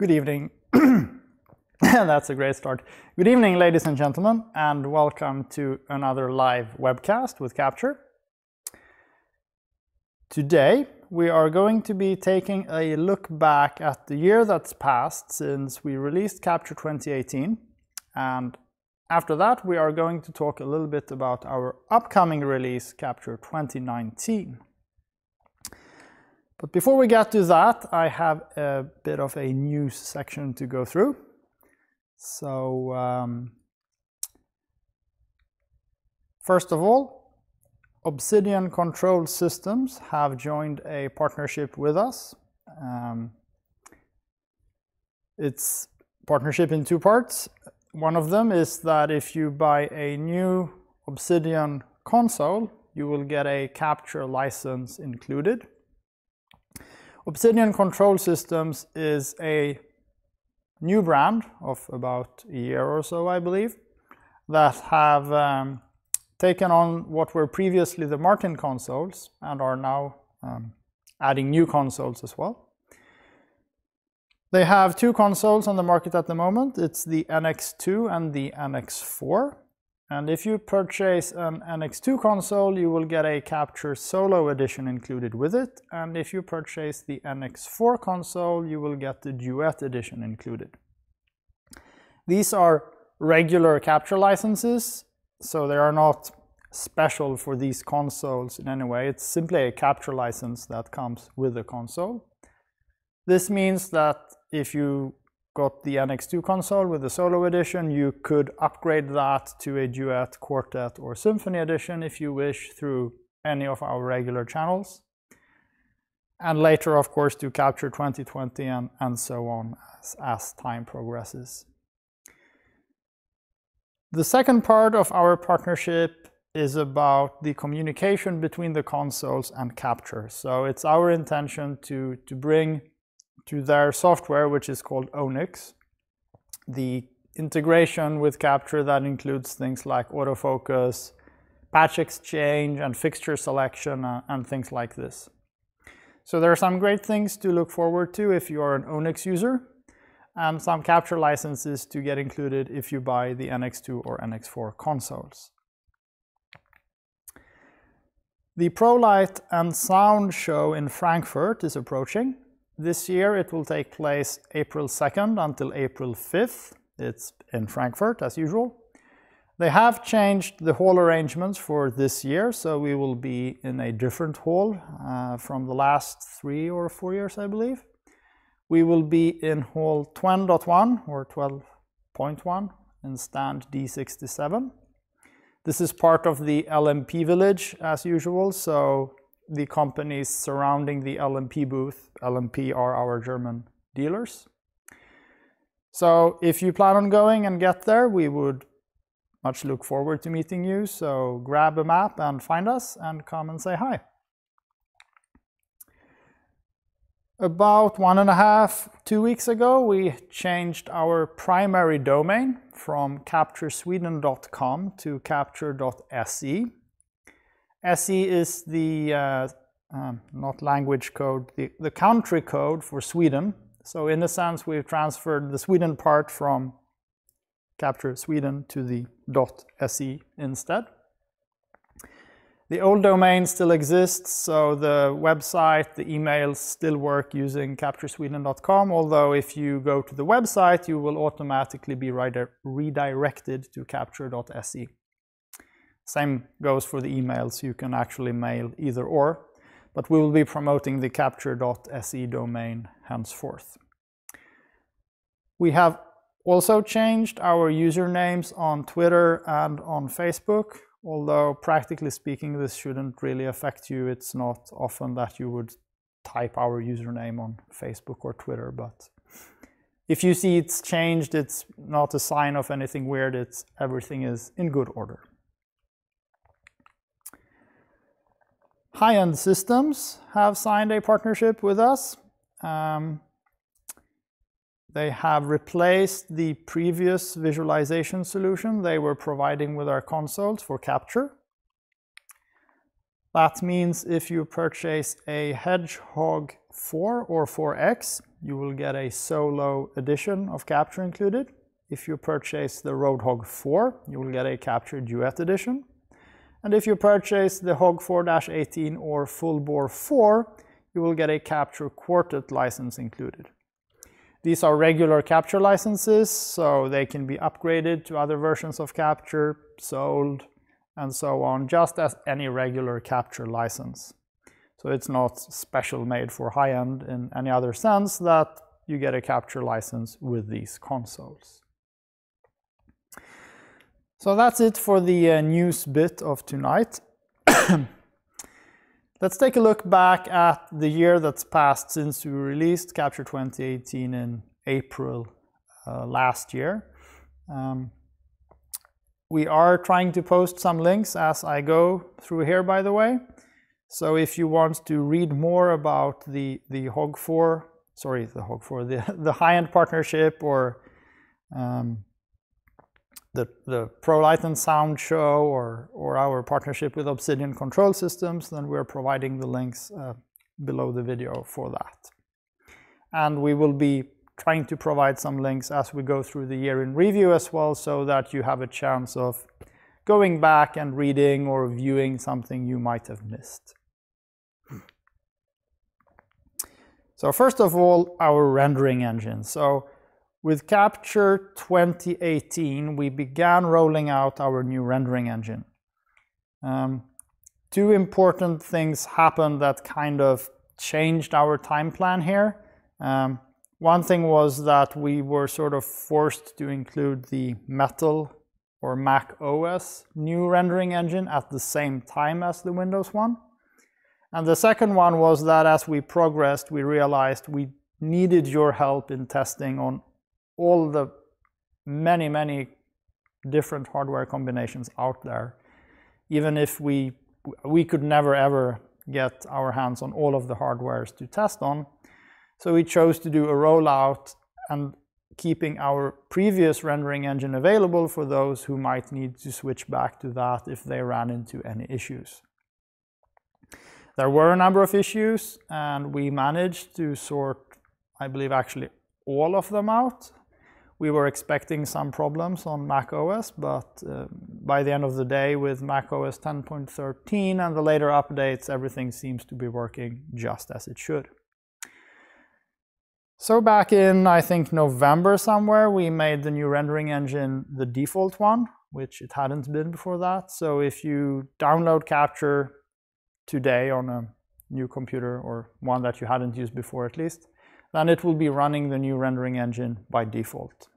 Good evening. That's a great start. Good evening, ladies and gentlemen, and welcome to another live webcast with Capture. Today, we are going to be taking a look back at the year that's passed since we released Capture 2018. And after that, we are going to talk a little bit about our upcoming release, Capture 2019. But before we get to that, I have a bit of a news section to go through. So, first of all, Obsidian Control Systems have joined a partnership with us. It's partnership in two parts. One of them is that if you buy a new Obsidian console, you will get a Capture license included. Obsidian Control Systems is a new brand of about a year or so, I believe, that have taken on what were previously the Martin consoles and are now adding new consoles as well. They have two consoles on the market at the moment. It's the NX2 and the NX4. And if you purchase an NX2 console, you will get a Capture Solo Edition included with it. And if you purchase the NX4 console, you will get the Duet Edition included. These are regular Capture licenses, so they are not special for these consoles in any way. It's simply a Capture license that comes with the console. This means that if you got the NX2 console with the Solo Edition, you could upgrade that to a Duet, Quartet, or Symphony Edition if you wish through any of our regular channels. And later, of course, to Capture 2020 and so on as time progresses. The second part of our partnership is about the communication between the consoles and Capture. So it's our intention to bring to their software, which is called Onyx, the integration with Capture that includes things like autofocus, patch exchange, and fixture selection, and things like this. So there are some great things to look forward to if you are an Onyx user, and some Capture licenses to get included if you buy the NX2 or NX4 consoles. The ProLight and Sound show in Frankfurt is approaching. This year it will take place April 2nd until April 5th. It's in Frankfurt as usual. They have changed the hall arrangements for this year, so we will be in a different hall from the last 3 or 4 years, I believe. We will be in hall 12.1 or 12.1 in stand D67. This is part of the LMP village as usual, so the companies surrounding the LMP booth, LMP are our German dealers. So if you plan on going and get there, we would much look forward to meeting you. So grab a map and find us and come and say hi. About 1.5–2 weeks ago, we changed our primary domain from capturesweden.com to capture.se. SE is the, not language code, the country code for Sweden. So in a sense, we've transferred the Sweden part from Capture Sweden to the .se instead. The old domain still exists, so the website, the emails still work using capturesweden.com, although if you go to the website, you will automatically be redirected to capture.se. Same goes for the emails. You can actually mail either or, but we will be promoting the capture.se domain henceforth. We have also changed our usernames on Twitter and on Facebook, although practically speaking this shouldn't really affect you. It's not often that you would type our username on Facebook or Twitter, but if you see it's changed, it's not a sign of anything weird. Everything is in good order. High-end Systems have signed a partnership with us. They have replaced the previous visualization solution they were providing with our consoles for Capture. That means if you purchase a Hedgehog 4 or 4X, you will get a solo edition of Capture included. If you purchase the Roadhog 4, you will get a Capture Duet edition. And if you purchase the Hog 4-18 or Full Bore 4, you will get a Capture Quartet license included. These are regular Capture licenses, so they can be upgraded to other versions of Capture, sold, and so on, just as any regular Capture license. So it's not special made for high-end in any other sense that you get a Capture license with these consoles. So that's it for the news bit of tonight. Let's take a look back at the year that's passed since we released Capture 2018 in April last year. We are trying to post some links as I go through here, by the way. So if you want to read more about the high-end partnership, or the Pro Light and Sound show, or our partnership with Obsidian Control Systems, then we're providing the links below the video for that. And we will be trying to provide some links as we go through the year in review as well, so that you have a chance of going back and reading or viewing something you might have missed. So first of all, our rendering engine. So with Capture 2018, we began rolling out our new rendering engine. Two important things happened that kind of changed our time plan here. One thing was that we were sort of forced to include the Metal or Mac OS new rendering engine at the same time as the Windows one. And the second one was that as we progressed, we realized we needed your help in testing on all the many different hardware combinations out there, even if we could never ever get our hands on all of the hardwares to test on. So we chose to do a rollout and keeping our previous rendering engine available for those who might need to switch back to that if they ran into any issues. There were a number of issues, and we managed to sort, I believe, actually all of them out. We were expecting some problems on Mac OS, but by the end of the day, with Mac OS 10.13 and the later updates, everything seems to be working just as it should. So back in, I think, November somewhere, we made the new rendering engine the default one, which it hadn't been before that. So if you download Capture today on a new computer, or one that you hadn't used before at least, then it will be running the new rendering engine by default.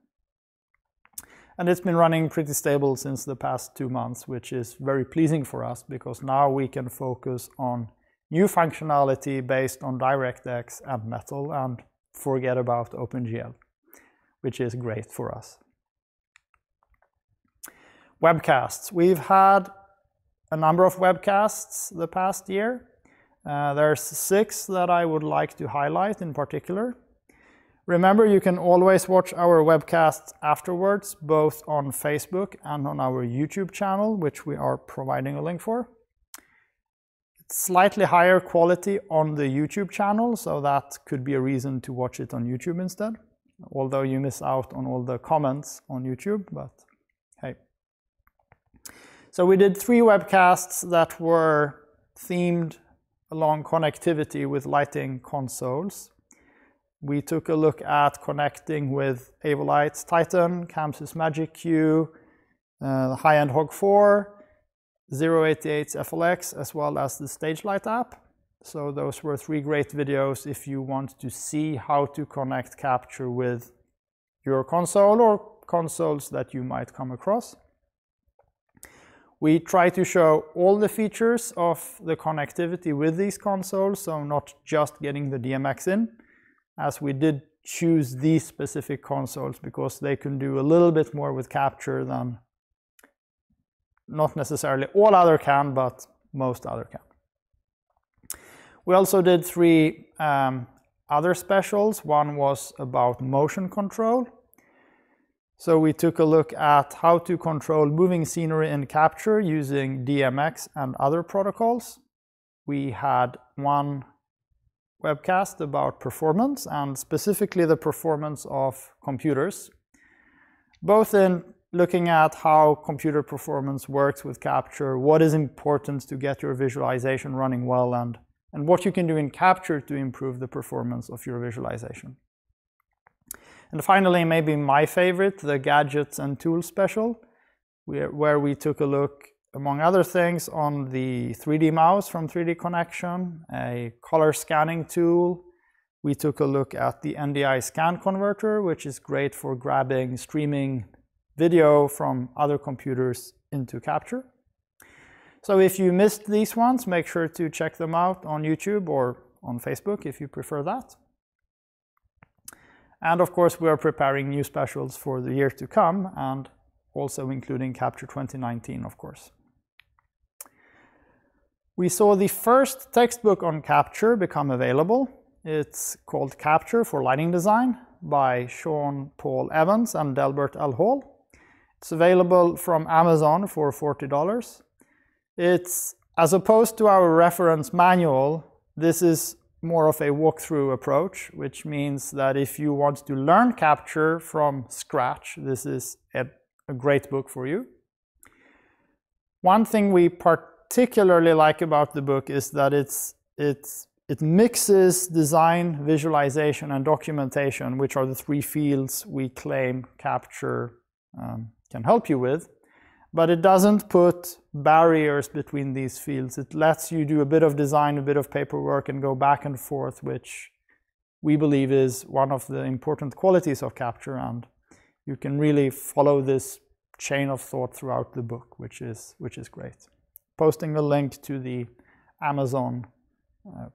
And it's been running pretty stable since the past 2 months, which is very pleasing for us, because now we can focus on new functionality based on DirectX and Metal and forget about OpenGL, which is great for us. Webcasts. We've had a number of webcasts the past year. There's 6 that I would like to highlight in particular. Remember, you can always watch our webcasts afterwards, both on Facebook and on our YouTube channel, which we are providing a link for. It's slightly higher quality on the YouTube channel, so that could be a reason to watch it on YouTube instead, although you miss out on all the comments on YouTube, but hey. So we did 3 webcasts that were themed along connectivity with lighting consoles. We took a look at connecting with Avolite's Titan, Camsys Magic Q, high-end Hog 4, 088's FLX, as well as the StageLight app. So those were 3 great videos if you want to see how to connect Capture with your console or consoles that you might come across. We try to show all the features of the connectivity with these consoles, so not just getting the DMX in, as we did choose these specific consoles because they can do a little bit more with Capture than not necessarily all other can, but most other can. We also did 3 other specials. One was about motion control. So we took a look at how to control moving scenery in Capture using DMX and other protocols. We had one webcast about performance, and specifically the performance of computers, both in looking at how computer performance works with Capture, what is important to get your visualization running well, and what you can do in Capture to improve the performance of your visualization. And finally, maybe my favorite, the Gadgets and Tools special, where we took a look, among other things, on the 3D mouse from 3D Connection, a color scanning tool. We took a look at the NDI scan converter, which is great for grabbing, streaming video from other computers into Capture. So if you missed these ones, make sure to check them out on YouTube or on Facebook if you prefer that. And of course, we are preparing new specials for the year to come, and also including Capture 2019, of course. We saw the first textbook on Capture become available. It's called Capture for Lighting Design by Sean Paul Evans and Delbert L. Hall. It's available from Amazon for $40. It's, as opposed to our reference manual, this is more of a walkthrough approach, which means that if you want to learn Capture from scratch, this is a great book for you. One thing we particularly like about the book is that it mixes design, visualization, and documentation, which are the three fields we claim Capture can help you with, but it doesn't put barriers between these fields. It lets you do a bit of design, a bit of paperwork, and go back and forth, which we believe is one of the important qualities of Capture, and you can really follow this chain of thought throughout the book, which is great. Posting a link to the Amazon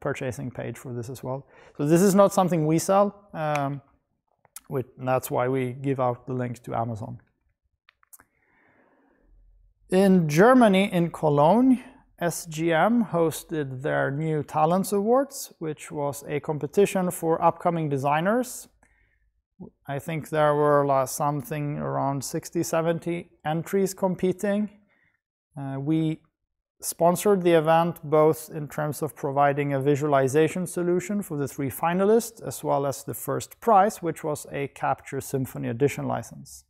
purchasing page for this as well. So this is not something we sell, and that's why we give out the link to Amazon. In Germany, in Cologne, SGM hosted their new Talents Awards, which was a competition for upcoming designers. I think there were something around 60, 70 entries competing. We sponsored the event both in terms of providing a visualization solution for the 3 finalists, as well as the first prize, which was a Capture Symphony Edition license.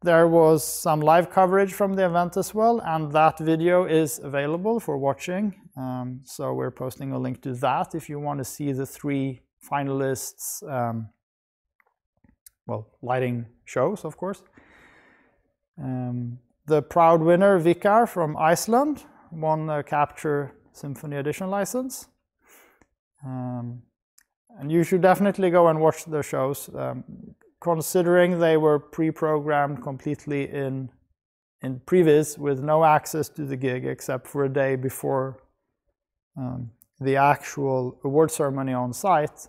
There was some live coverage from the event as well, and that video is available for watching. So we're posting a link to that if you want to see the 3 finalists' lighting shows, of course. The proud winner, Vikar from Iceland, won a Capture Symphony Edition license. And you should definitely go and watch the shows, considering they were pre-programmed completely in previs with no access to the gig except for a day before the actual award ceremony on site.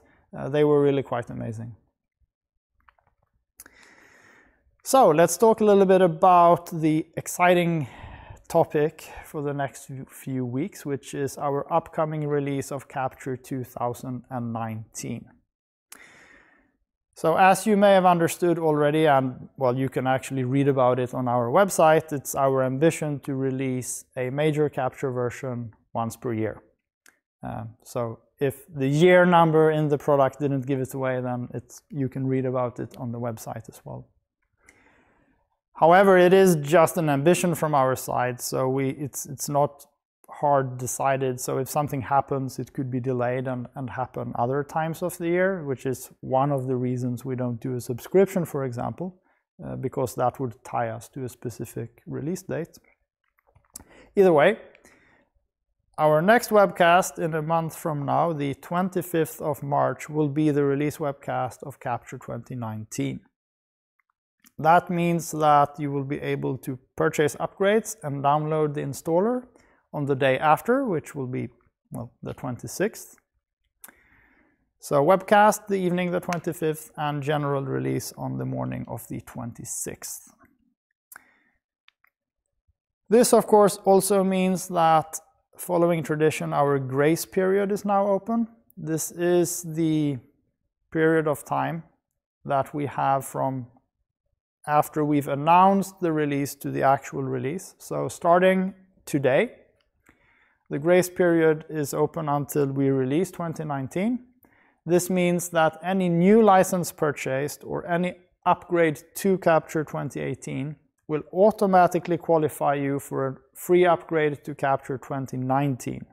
They were really quite amazing. So let's talk a little bit about the exciting topic for the next few weeks, which is our upcoming release of Capture 2019. So as you may have understood already, and well, you can actually read about it on our website, it's our ambition to release a major Capture version once per year. So if the year number in the product didn't give it away, then you can read about it on the website as well. However, it is just an ambition from our side, so it's not hard decided. So if something happens, it could be delayed and happen other times of the year, which is one of the reasons we don't do a subscription, for example, because that would tie us to a specific release date. Either way, our next webcast in a month from now, the 25th of March, will be the release webcast of Capture 2019. That means that you will be able to purchase upgrades and download the installer on the day after, which will be, well, the 26th. So webcast the evening the 25th and general release on the morning of the 26th. This, of course, also means that following tradition, our grace period is now open. This is the period of time that we have from after we've announced the release to the actual release. So starting today, The grace period is open until we release 2019. This means that any new license purchased or any upgrade to Capture 2018 will automatically qualify you for a free upgrade to Capture 2019.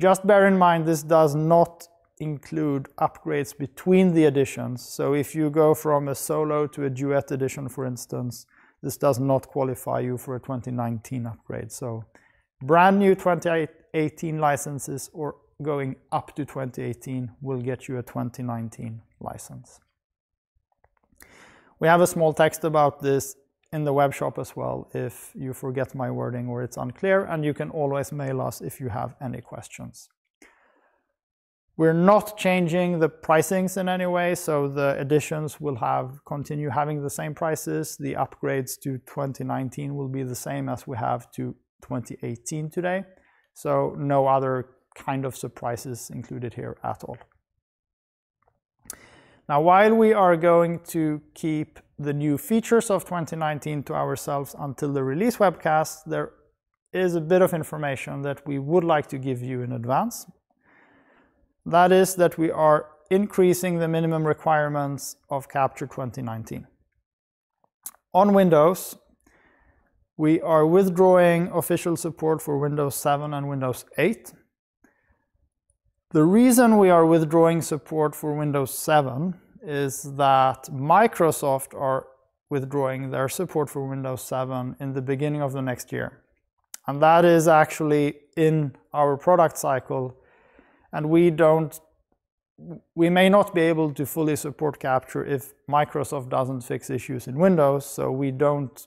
Just bear in mind, this does not include upgrades between the editions. So if you go from a solo to a duet edition, for instance, this does not qualify you for a 2019 upgrade. So brand new 2018 licenses or going up to 2018 will get you a 2019 license. We have a small text about this in the web shop as well if you forget my wording or it's unclear, and you can always mail us if you have any questions. We're not changing the pricings in any way, so the editions will continue having the same prices. The upgrades to 2019 will be the same as we have to 2018 today. So no other kind of surprises included here at all. Now, while we are going to keep the new features of 2019 to ourselves until the release webcast, there is a bit of information that we would like to give you in advance. That is that we are increasing the minimum requirements of Capture 2019. On Windows, we are withdrawing official support for Windows 7 and Windows 8. The reason we are withdrawing support for Windows 7 is that Microsoft are withdrawing their support for Windows 7 in the beginning of the next year. And that is actually in our product cycle, and we may not be able to fully support Capture if Microsoft doesn't fix issues in Windows, so we don't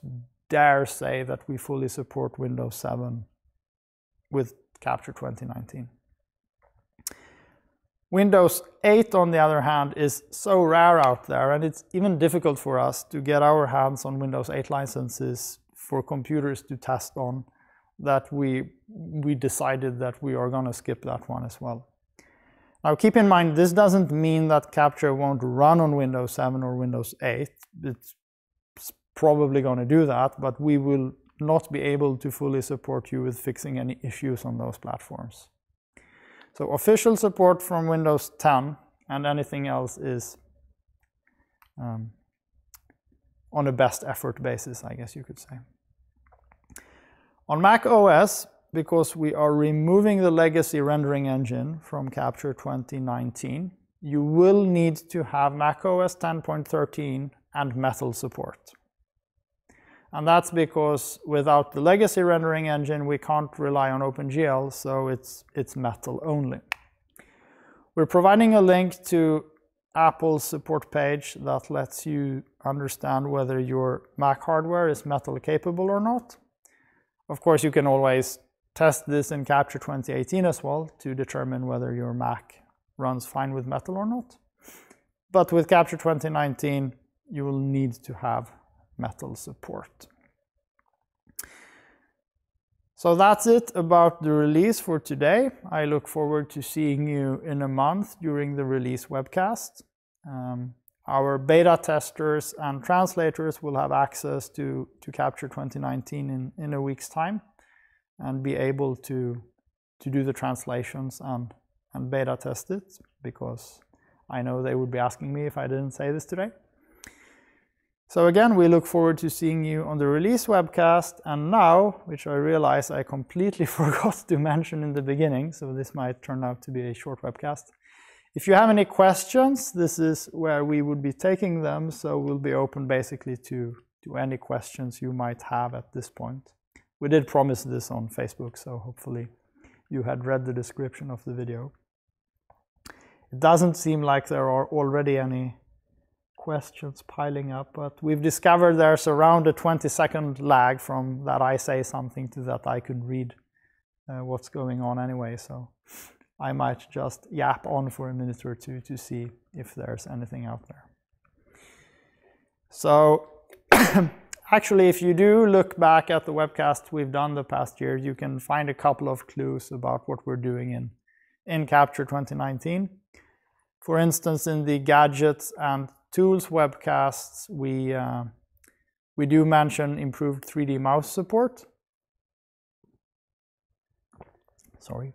dare say that we fully support Windows 7 with Capture 2019. Windows 8, on the other hand, is so rare out there, and it's even difficult for us to get our hands on Windows 8 licenses for computers to test on, that we decided that we are going to skip that one as well. Now, keep in mind, this doesn't mean that Capture won't run on Windows 7 or Windows 8. It's probably going to do that, but we will not be able to fully support you with fixing any issues on those platforms. So official support from Windows 10 and anything else is on a best effort basis, I guess you could say. On Mac OS, because we are removing the legacy rendering engine from Capture 2019, you will need to have Mac OS 10.13 and Metal support. And that's because without the legacy rendering engine, we can't rely on OpenGL, so it's Metal only. We're providing a link to Apple's support page that lets you understand whether your Mac hardware is Metal capable or not. Of course, you can always test this in Capture 2018 as well to determine whether your Mac runs fine with Metal or not. But with Capture 2019, you will need to have Metal support. So that's it about the release for today. I look forward to seeing you in a month during the release webcast. Our beta testers and translators will have access to Capture 2019 in a week's time and be able to do the translations and beta test it, because I know they would be asking me if I didn't say this today. So again, we look forward to seeing you on the release webcast. And now, which I realize I completely forgot to mention in the beginning, so this might turn out to be a short webcast. If you have any questions, this is where we would be taking them, so we'll be open basically to any questions you might have at this point. We did promise this on Facebook, so hopefully you had read the description of the video. It doesn't seem like there are already any questions piling up, but we've discovered there's around a 20-second lag from that I say something to that I could read what's going on anyway, so I might just yap on for a minute or two to see if there's anything out there. So actually, if you do look back at the webcast we've done the past year, you can find a couple of clues about what we're doing in Capture 2019. For instance, in the Gadgets and Tools webcasts, we do mention improved 3D mouse support. Sorry.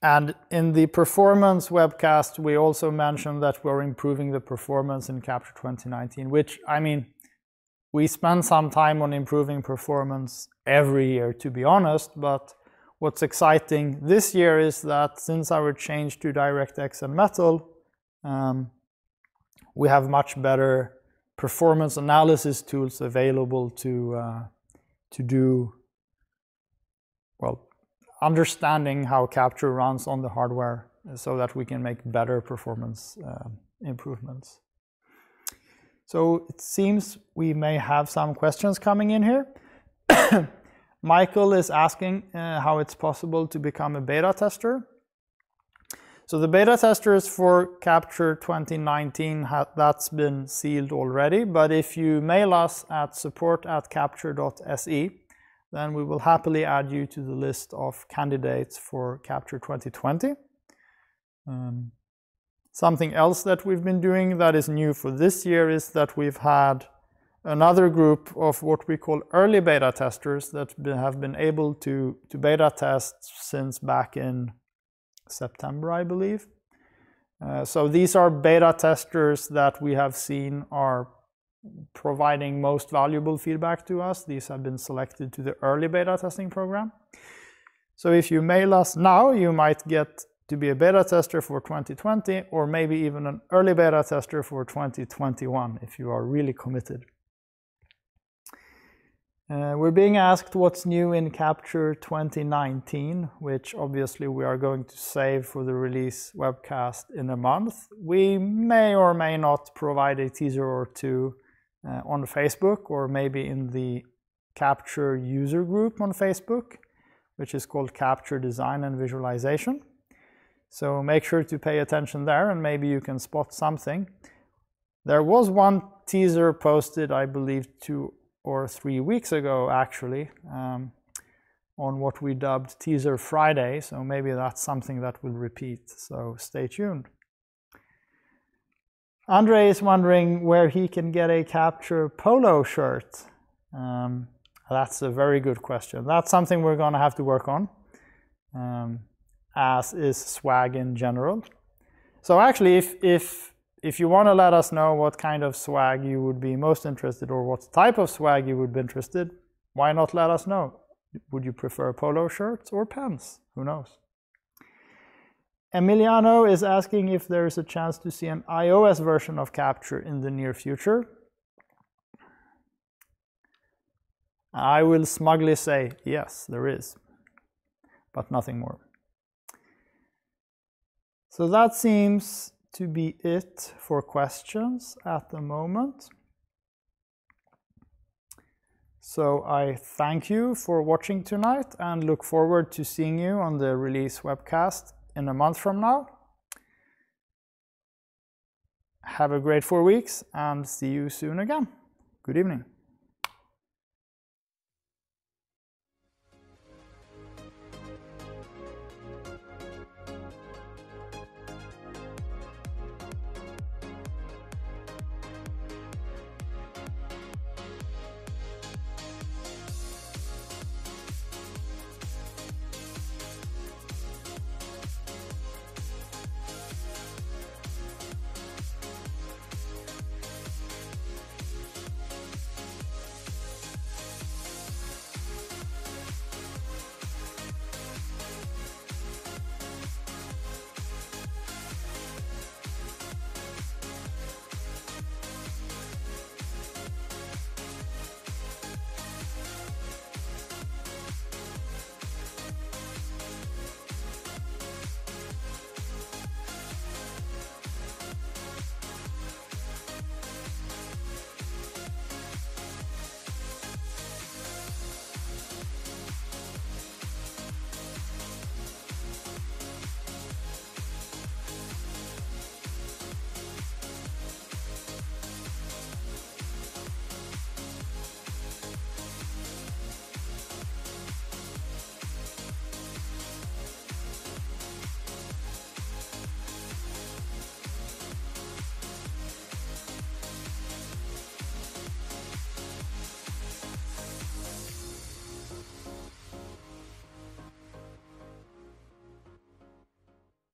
And in the performance webcast, we also mentioned that we're improving the performance in Capture 2019, which, I mean, we spend some time on improving performance every year, to be honest, but what's exciting this year is that since our change to DirectX and Metal, we have much better performance analysis tools available to do, well, understanding how Capture runs on the hardware so that we can make better performance improvements. So it seems we may have some questions coming in here. Michael is asking how it's possible to become a beta tester. So the beta testers for Capture 2019, that's been sealed already, but if you mail us at support@capture.se, then we will happily add you to the list of candidates for Capture 2020. Something else that we've been doing that is new for this year is that we've had another group of what we call early beta testers that have been able to beta test since back in September, I believe. So these are beta testers that we have seen are providing most valuable feedback to us. These have been selected to the early beta testing program. So if you mail us now, you might get to be a beta tester for 2020, or maybe even an early beta tester for 2021 if you are really committed. We're being asked what's new in Capture 2019, which obviously we are going to save for the release webcast in a month. We may or may not provide a teaser or two on Facebook, or maybe in the Capture user group on Facebook, which is called Capture Design and Visualization. So make sure to pay attention there, and maybe you can spot something. There was one teaser posted, I believe, 2 or 3 weeks ago, actually, on what we dubbed Teaser Friday, so maybe that's something that will repeat, so stay tuned. Andre is wondering where he can get a Capture polo shirt. That's a very good question. That's something we're going to have to work on, as is swag in general. So actually, if you want to let us know what kind of swag you would be most interested, or what type of swag you would be interested, why not let us know? Would you prefer polo shirts or pants? Who knows? Emiliano is asking if there is a chance to see an iOS version of Capture in the near future. I will smugly say yes, there is, but nothing more. So that seems to be it for questions at the moment. So I thank you for watching tonight and look forward to seeing you on the release webcast in a month from now. Have a great 4 weeks and see you soon again. Good evening.